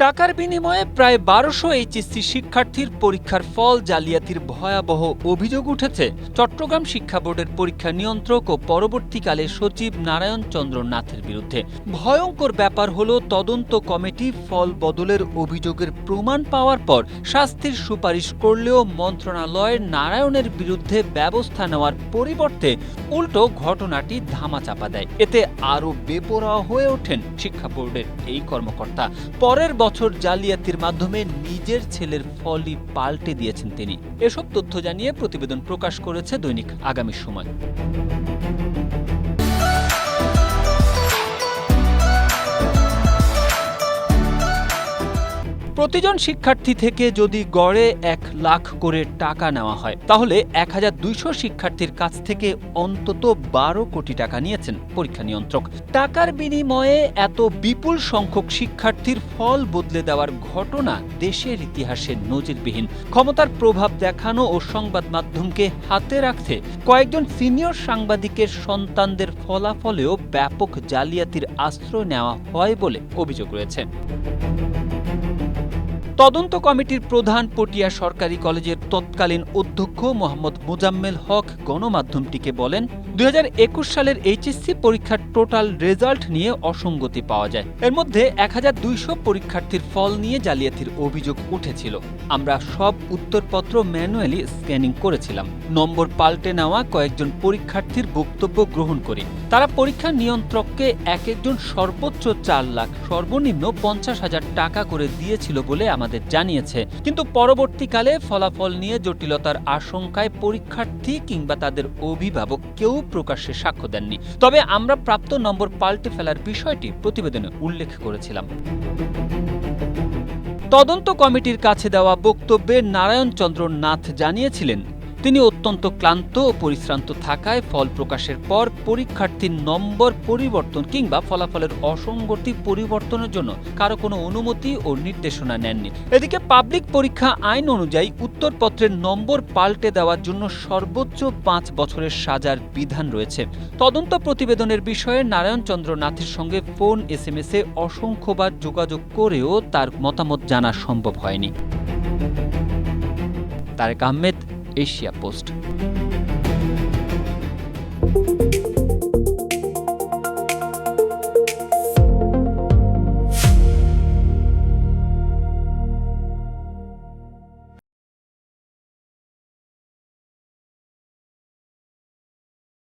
টাকার বিনিময়ে প্রায় ১২০০ এইচএসসি শিক্ষার্থীর পরীক্ষার ফল জালিয়াতির ভয়াবহ অভিযোগ উঠেছে চট্টগ্রাম শিক্ষা বোর্ডের পরীক্ষা নিয়ন্ত্রক ও পরবর্তীকালে সচিব নারায়ণ চন্দ্র নাথের বিরুদ্ধে। ভয়ঙ্কর ব্যাপার হলো, তদন্ত কমিটি ফল বদলের অভিযোগের প্রমাণ পাওয়ার পর শাস্তির সুপারিশ করলেও মন্ত্রণালয় নারায়ণের বিরুদ্ধে ব্যবস্থা নেওয়ার পরিবর্তে উল্টো ঘটনাটি ধামাচাপা দেয়। এতে আরও বেপরোয়া হয়ে ওঠেন শিক্ষা বোর্ডের এই কর্মকর্তা। পরের বছর জালিয়াতির মাধ্যমে নিজের ছেলের ফলই পাল্টে দিয়েছেন তিনি। এসব তথ্য জানিয়ে প্রতিবেদন প্রকাশ করেছে দৈনিক আগামী সময়। প্রতিজন শিক্ষার্থী থেকে যদি গড়ে ১ লাখ করে টাকা নেওয়া হয়, তাহলে ১২০০ শিক্ষার্থীর কাছ থেকে অন্তত ১২ কোটি টাকা নিয়েছেন পরীক্ষা নিয়ন্ত্রক। টাকার বিনিময়ে এত বিপুল সংখ্যক শিক্ষার্থীর ফল বদলে দেওয়ার ঘটনা দেশের ইতিহাসে নজিরবিহীন। ক্ষমতার প্রভাব দেখানো ও সংবাদ মাধ্যমকে হাতে রাখতে কয়েকজন সিনিয়র সাংবাদিকের সন্তানদের ফলাফলেও ব্যাপক জালিয়াতির আশ্রয় নেওয়া হয় বলে অভিযোগ রয়েছে। তদন্ত কমিটির প্রধান পটিয়া সরকারি কলেজের তৎকালীন অধ্যক্ষ মোহাম্মদ মোজাম্মেল হক গণমাধ্যমটিকে বলেন, ২০২১ সালের এইচএসসি পরীক্ষার টোটাল রেজাল্ট নিয়ে অসঙ্গতি পাওয়া যায়। এর মধ্যে ১২০০ পরীক্ষার্থীর ফল নিয়ে জালিয়াতির অভিযোগ উঠেছিল। আমরা সব উত্তরপত্র ম্যানুয়ালি স্ক্যানিং করেছিলাম। নম্বর পাল্টে নেওয়া কয়েকজন পরীক্ষার্থীর বক্তব্য গ্রহণ করি। তারা পরীক্ষা নিয়ন্ত্রককে একজন সর্বোচ্চ ৪ লাখ, সর্বনিম্ন ৫০,০০০ টাকা করে দিয়েছিল বলে আমাদের জানিয়েছে। কিন্তু পরবর্তীকালে ফলাফল নিয়ে জটিলতার আশঙ্কায় পরীক্ষার্থী কিংবা তাদের অভিভাবক কেউ প্রকাশ্যে সাক্ষ্য দেননি। তবে আমরা প্রাপ্ত নম্বর পাল্টে ফেলার বিষয়টি প্রতিবেদনে উল্লেখ করেছিলাম। তদন্ত কমিটির কাছে দেওয়া বক্তব্যে নারায়ণ চন্দ্র নাথ জানিয়েছিলেন, তিনি অত্যন্ত ক্লান্ত ও পরিশ্রান্ত থাকায় ফল প্রকাশের পর পরীক্ষার্থীর নম্বর পরিবর্তন কিংবা ফলাফলের অসঙ্গতি পরিবর্তনের জন্য কারো কোনো অনুমতি ও নির্দেশনা নেননি। এদিকে পাবলিক পরীক্ষা আইন অনুযায়ী উত্তরপত্রের নম্বর পাল্টে দেওয়ার জন্য সর্বোচ্চ ৫ বছরের সাজার বিধান রয়েছে। তদন্ত প্রতিবেদনের বিষয়ে নারায়ণ চন্দ্র নাথের সঙ্গে ফোন SMS-এ অসংখ্যবার যোগাযোগ করেও তার মতামত জানা সম্ভব হয়নি। Tarek Ahmed, Asia post.